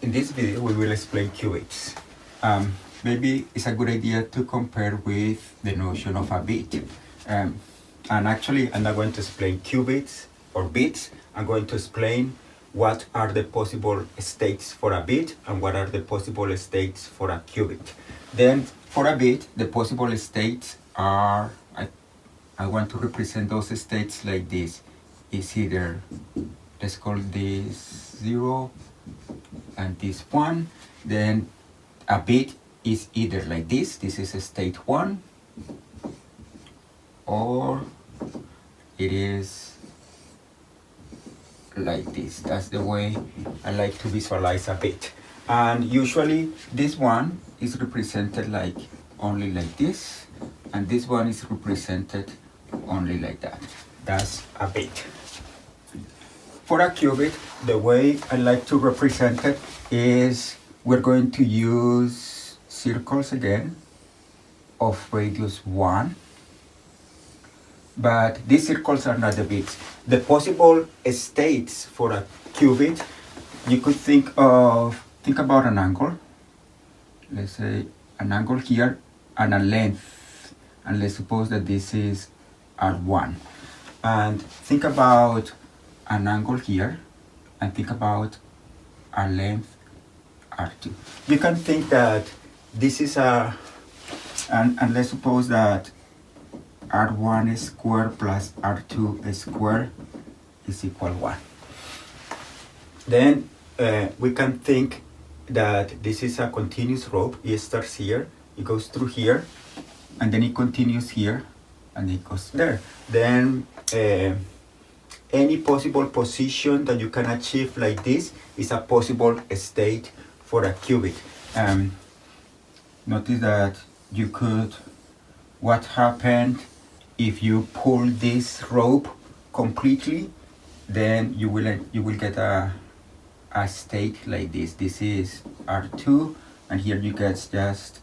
In this video, we will explain qubits. Maybe it's a good idea to compare with the notion of a bit. And actually, I'm not going to explain qubits or bits. I'm going to explain what are the possible states for a bit and what are the possible states for a qubit. Then, for a bit, the possible states are, I want to represent those states like this. It's either, let's call this 0 and this 1. Then a bit is either like this is a state 1, or it is like this. That's the way I like to visualize a bit. And usually this one is represented like only like this, and this one is represented only like that. That's a bit. For a qubit, the way I like to represent it is we're going to use circles again of radius 1. But these circles are not the bits. The possible states for a qubit, you could think about an angle. Let's say an angle here and a length. And let's suppose that this is R1. And think about an angle here and think about a length R2. You can think that this is and let's suppose that R1 squared plus R2 squared is equal 1. Then we can think that this is a continuous rope. It starts here, it goes through here, and then it continues here, and it goes there. Then any possible position that you can achieve like this is a possible state for a qubit. Notice that you could, what happened if you pull this rope completely, then you will get a state like this. This is R2, and here you get just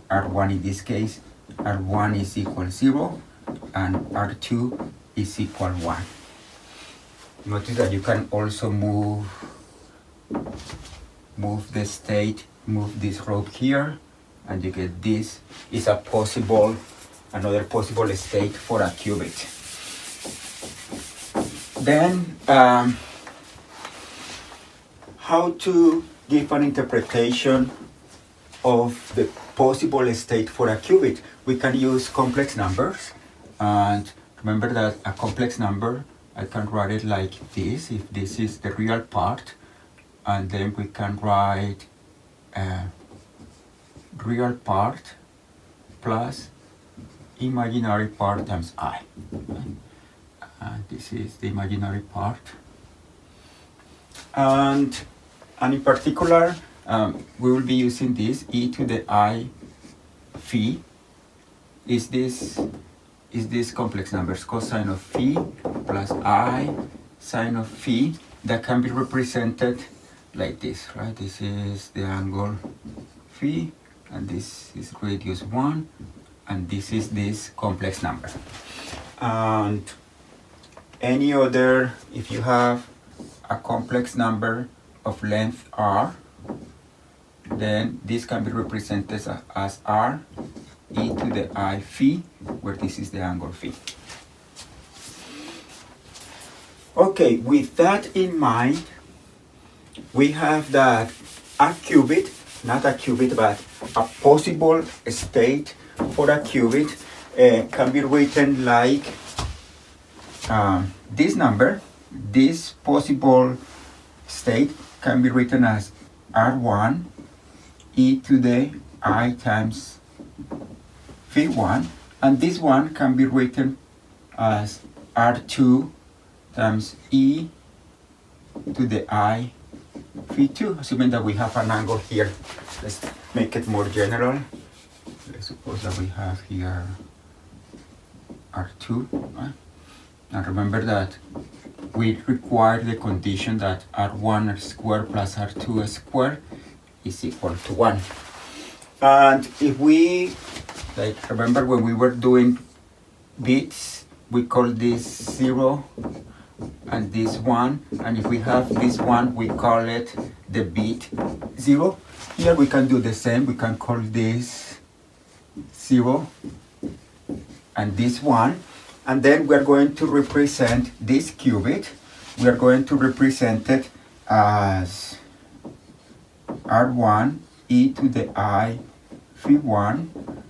R1 in this case. R1 is equal 0, and R2 is equal 1. Notice that you can also move the state, move this rope here, and you get this is another possible state for a qubit. Then, how to give an interpretation of the possible state for a qubit? We can use complex numbers, and remember that a complex number, I can write it like this, if this is the real part, and then we can write real part plus imaginary part times I. This is the imaginary part. And in particular, we will be using this e to the I phi. Is this complex numbers, cosine of phi plus I sine of phi, that can be represented like this, right? This is the angle phi, and this is radius 1, and this is this complex number. And any other, if you have a complex number of length r, then this can be represented as r e to the I phi, where this is the angle phi. Okay, with that in mind, we have that a qubit, not a qubit, but a possible state for a qubit can be written like this number. This possible state can be written as R1 e to the I times phi 1, and this one can be written as R2 times e to the I phi 2, assuming that we have an angle here. Let's make it more general. Let's suppose that we have here R2, right? And remember that we require the condition that R1 squared plus R2 squared is equal to 1. And if we, like, remember when we were doing bits, we call this 0 and this 1, and if we have this 1, we call it the bit 0. Here we can do the same. We can call this 0 and this 1. And then we are going to represent this qubit. We are going to represent it as R1 e to the I phi 1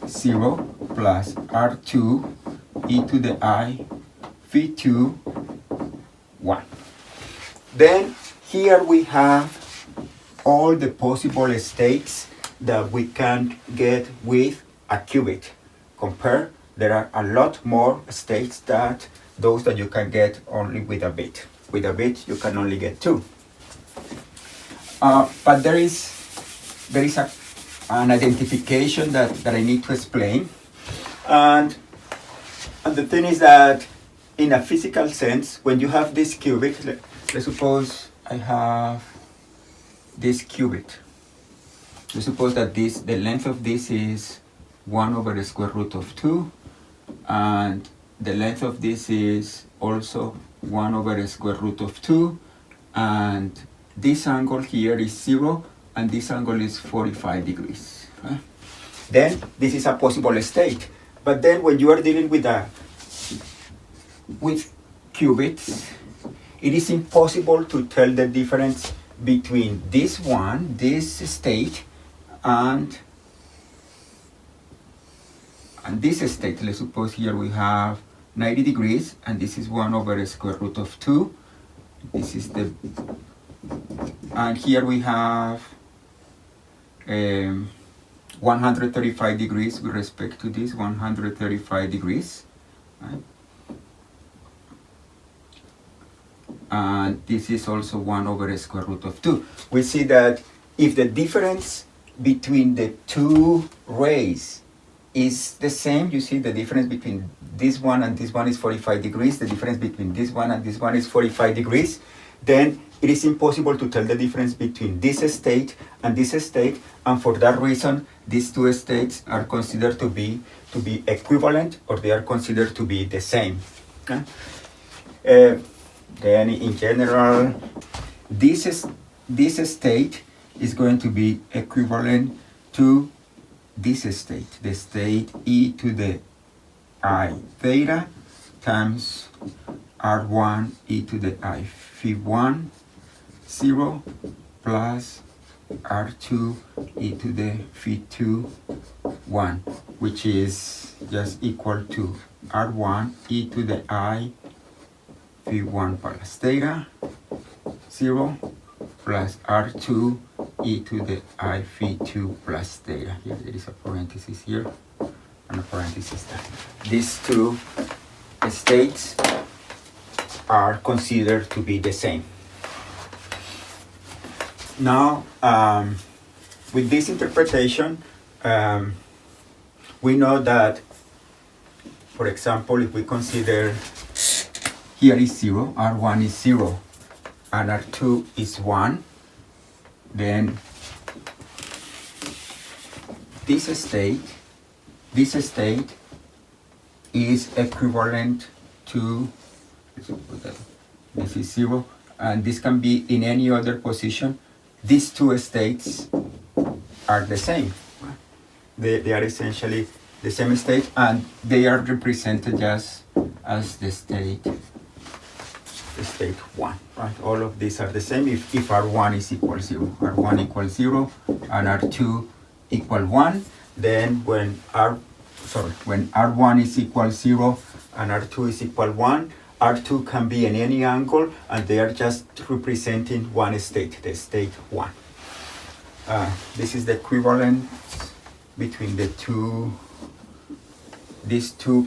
0 plus R2 e to the I phi 2 1. Then here we have all the possible states that we can get with a qubit. Compare, there are a lot more states than those that you can get only with a bit. With a bit, you can only get 2. But there is an identification that I need to explain. And the thing is that in a physical sense, when you have this qubit, let's suppose I have this qubit. Let's suppose that the length of this is 1 over the square root of 2, and the length of this is also 1 over the square root of 2, and this angle here is 0, and this angle is 45 degrees. Right? Then this is a possible state. But then when you are dealing with qubits, it is impossible to tell the difference between this state, and this state. Let's suppose here we have 90 degrees, and this is 1 over the square root of 2. This is and here we have 135 degrees with respect to this, 135 degrees. Right? And this is also 1 over the square root of 2. We see that if the difference between the two rays is the same, you see the difference between this one and this one is 45 degrees, the difference between this one and this one is 45 degrees, then it is impossible to tell the difference between this state and this state, and for that reason, these two states are considered to be equivalent, or they are considered to be the same. Okay? Then in general, this state is going to be equivalent to this state, the state e to the I theta times R1 e to the I phi 1 0 plus R2 e to the phi 2 1, which is just equal to R1 e to the I phi 1 plus theta 0 plus R2 e to the I phi 2 plus theta. Here there is a parenthesis here and a parenthesis there. These two states are considered to be the same. Now, with this interpretation, we know that, for example, if we consider here is 0, R1 is 0, and R2 is 1, then this state is equivalent to, this is 0, and this can be in any other position. These two states are the same. They are essentially the same state, and they are represented just as the state 1. Right? All of these are the same if R1 is equal 0. R1 equals 0 and R2 equal 1. Then when R1 is equal 0 and R2 is equal 1, R2 can be in any angle, and they are just representing one state, the state 1. This is the equivalence between the two. These two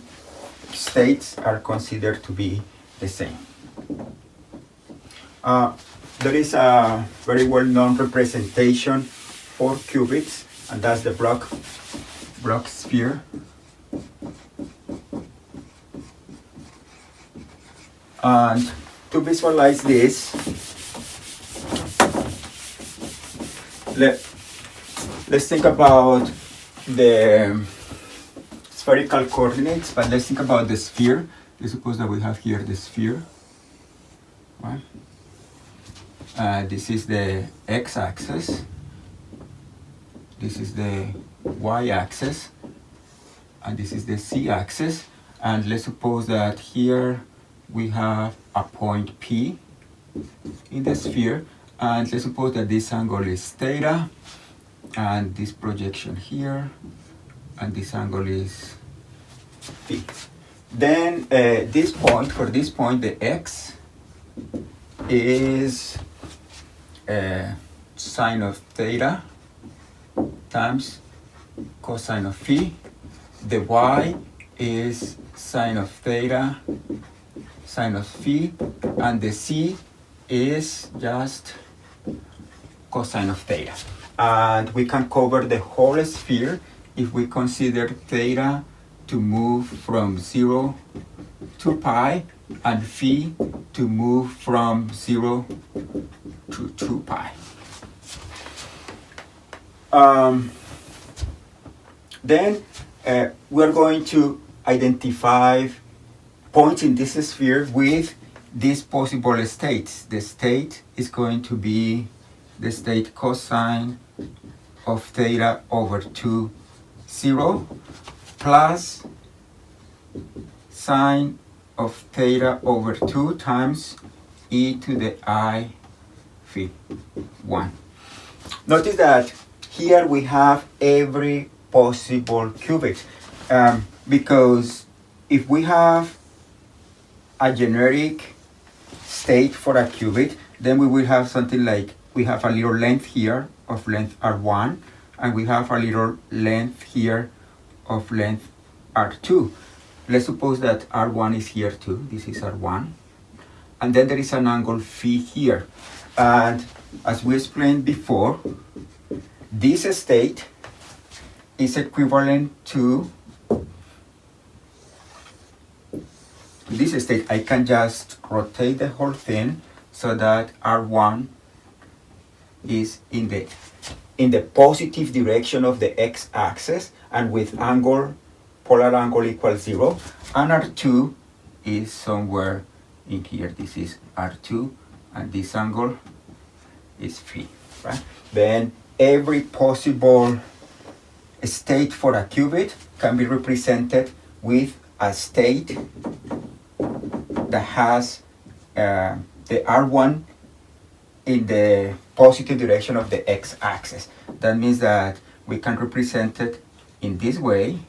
states are considered to be the same. There is a very well-known representation for qubits, and that's the Bloch sphere. And to visualize this, let's think about the spherical coordinates, but let's think about the sphere. Let's suppose that we have here the sphere. right? This is the x-axis. This is the y-axis, and this is the z-axis. And let's suppose that here we have a point P in the sphere, and let's suppose that this angle is theta, and this projection here, and this angle is phi. Then this point, for this point, the x is sine of theta times cosine of phi. The y is sine of theta, sine of phi, and the z is just cosine of theta. And we can cover the whole sphere if we consider theta to move from 0 to pi and phi to move from 0 to 2 pi. Then we're going to identify points in this sphere with these possible states. The state is going to be the state cosine of theta over 2, 0, plus sine of theta over 2 times e to the I phi 1. Notice that here we have every possible qubit, because if we have a generic state for a qubit, then we will have something like, we have a little length here of length R1, and we have a little length here of length R2. Let's suppose that R1 is here too. This is R1. And then there is an angle phi here. And as we explained before, this state is equivalent to this state. I can just rotate the whole thing so that R1 is in the positive direction of the x-axis and with angle, polar angle equals 0, and R2 is somewhere in here. This is R2, and this angle is phi, right? Then every possible state for a qubit can be represented with a state that has the R1 in the positive direction of the x-axis. That means that we can represent it in this way,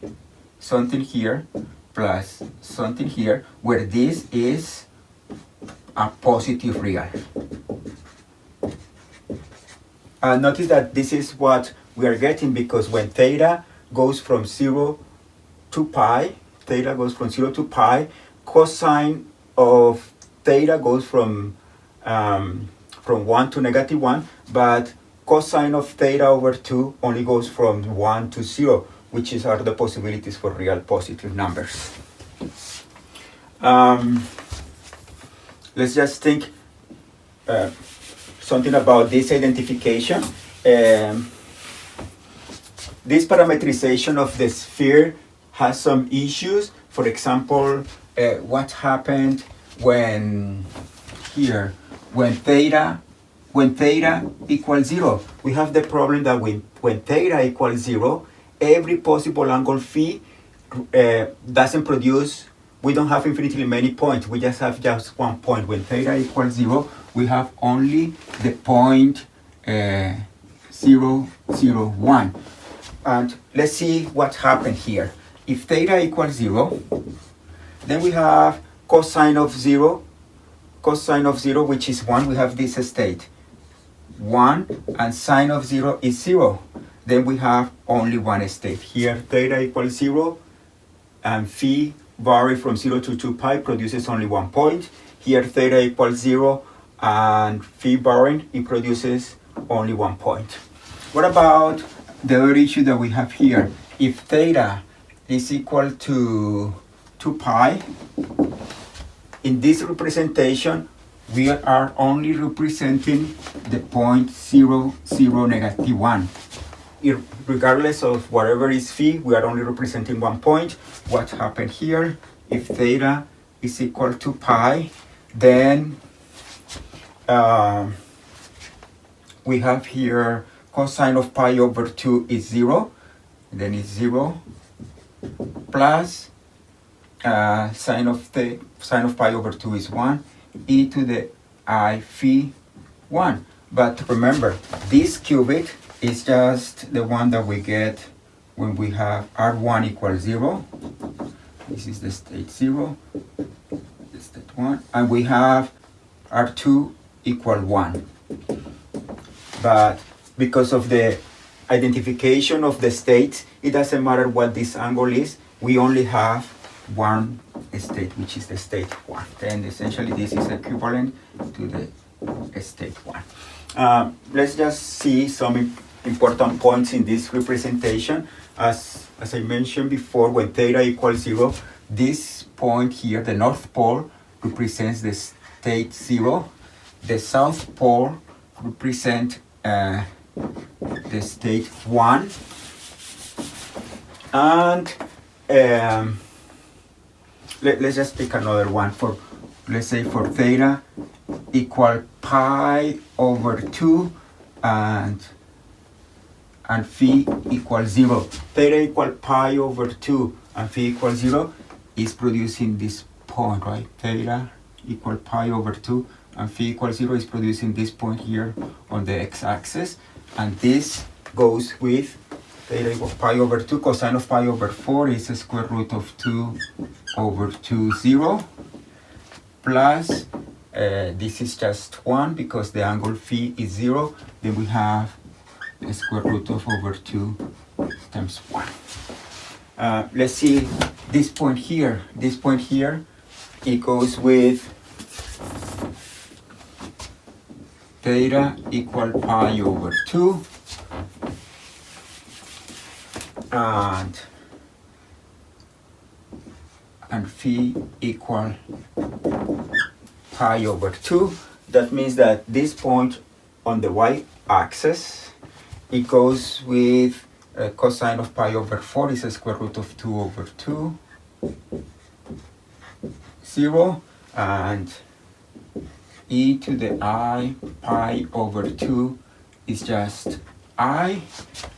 something here plus something here, where this is a positive real. And notice that this is what we are getting, because when theta goes from 0 to pi, cosine of theta goes from 1 to -1, but cosine of theta over 2 only goes from 1 to 0, which are the possibilities for real positive numbers. Let's just think something about this identification. This parameterization of the sphere has some issues. For example, what happened when theta equals 0? We have the problem that when theta equals 0, every possible angle phi doesn't produce. We don't have infinitely many points. We just have just one point. When theta equals 0, we have only the point 0, 0, 1. And let's see what happened here. If theta equals 0, then we have cosine of 0, which is 1. We have this state 1, and sine of 0 is 0. Then we have only one state. Here theta equals 0, and phi vary from 0 to 2 pi produces only 1 point. Here theta equals 0, and phi varying, it produces only 1 point. What about the other issue that we have here? If theta is equal to 2 pi, in this representation, we are only representing the point 0, 0, -1. Regardless of whatever is phi, we are only representing 1 point. What happened here? If theta is equal to pi, then we have here cosine of pi over 2 is 0, and then it's 0 plus sine of pi over 2 is 1, e to the I phi 1. But remember, this qubit is just the one that we get when we have R1 equals 0. This is the state 0, the state 1, and we have R2 equal 1. But because of the identification of the states, it doesn't matter what this angle is, we only have one state, which is the state 1. Then essentially this is equivalent to the state 1. Let's just see some important points in this representation. As I mentioned before, when theta equals 0, this point here, the north pole, represents the state 0. The south pole represents the state 1. And let's just pick another one. Let's say for theta equal pi over 2 and phi equals 0. Theta equal pi over 2 and phi equals 0 is producing this point, right? Theta equal pi over 2 and phi equals 0 is producing this point here on the x-axis. And this goes with theta equal pi over 2 cosine of pi over 4 is the square root of 2 over 2, 0. Plus, this is just 1 because the angle phi is 0. Then we have the square root of over 2 times 1. Let's see this point here. This point here, it goes with theta equal pi over 2 and phi equal pi over 2. That means that this point on the y-axis, it goes with cosine of pi over 4 is the square root of 2 over 2, 0, and e to the I pi over 2 is just I,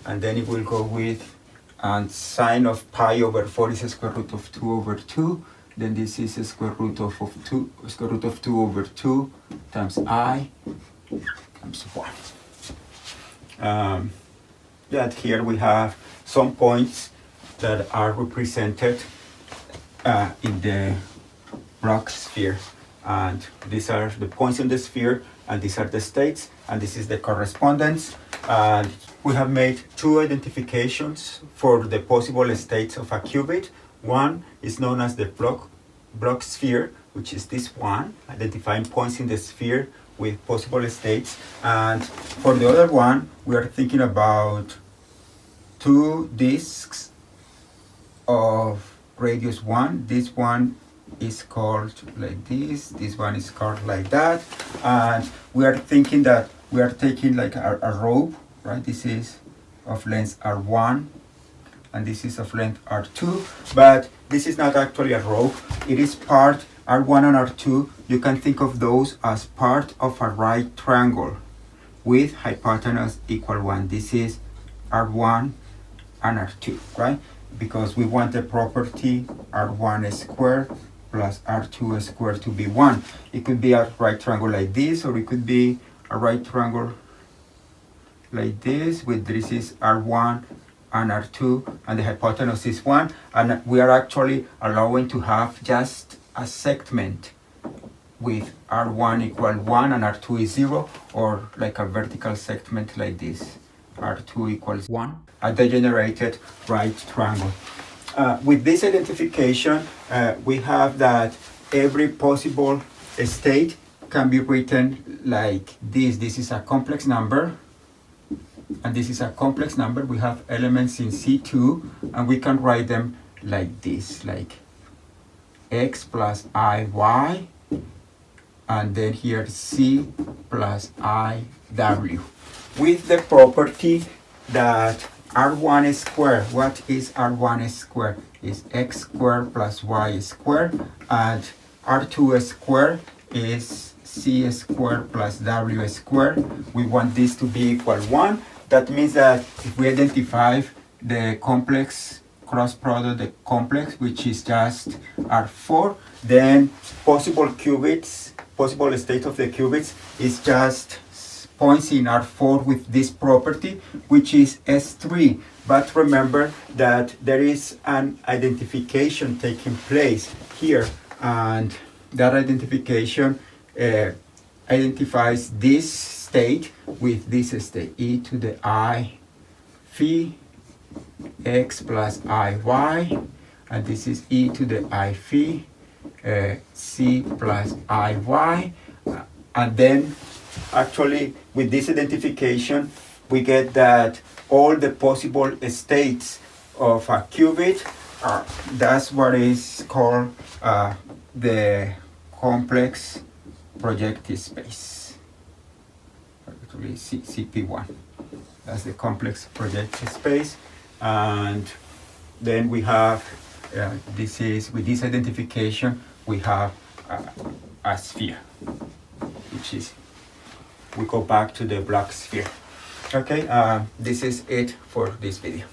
and then it will go with and sine of pi over 4 is the square root of 2 over 2. Then this is the square root of 2 over 2 times I times 1. Yeah, here we have some points that are represented in the Bloch sphere, and these are the points in the sphere, and these are the states, and this is the correspondence. And we have made two identifications for the possible states of a qubit. One is known as the Bloch sphere, which is this one, identifying points in the sphere with possible states. And for the other one, we are thinking about two disks of radius 1. This one is called like this one is called like that, and we are thinking that we are taking like a rope, right? This is of length R1 and this is of length R2, but this is not actually a rope. It is part R1 and R2. You can think of those as part of a right triangle with hypotenuse equal 1. This is R1 and R2, right? Because we want the property R1 squared plus R2 squared to be 1. It could be a right triangle like this, or it could be a right triangle like this, with this is R1 and R2, and the hypotenuse is 1. And we are actually allowing to have just a segment with R1 equal 1 and R2 is 0, or like a vertical segment like this, R2 equals 1, a degenerated right triangle. With this identification, we have that every possible state can be written like this. This is a complex number, and this is a complex number. We have elements in C2, and we can write them like this, like x plus iy, and then here C plus iw, with the property that R1 squared, what is R1 squared? Is x squared plus y squared, and R2 squared is c squared plus w squared. We want this to be equal 1. That means that if we identify the complex cross product, the complex, which is just R4, then possible qubits, possible state of the qubits is just points in R4 with this property, which is S3. But remember that there is an identification taking place here, and that identification identifies this state with this state, e to the I phi x plus iy, and this is e to the I phi c plus iy, and then actually with this identification we get that all the possible states of a qubit that's what is called the complex projective space, actually CP1. That's the complex projective space. And then we have this is with this identification we have a sphere, which is, we go back to the Bloch sphere. Okay, this is it for this video.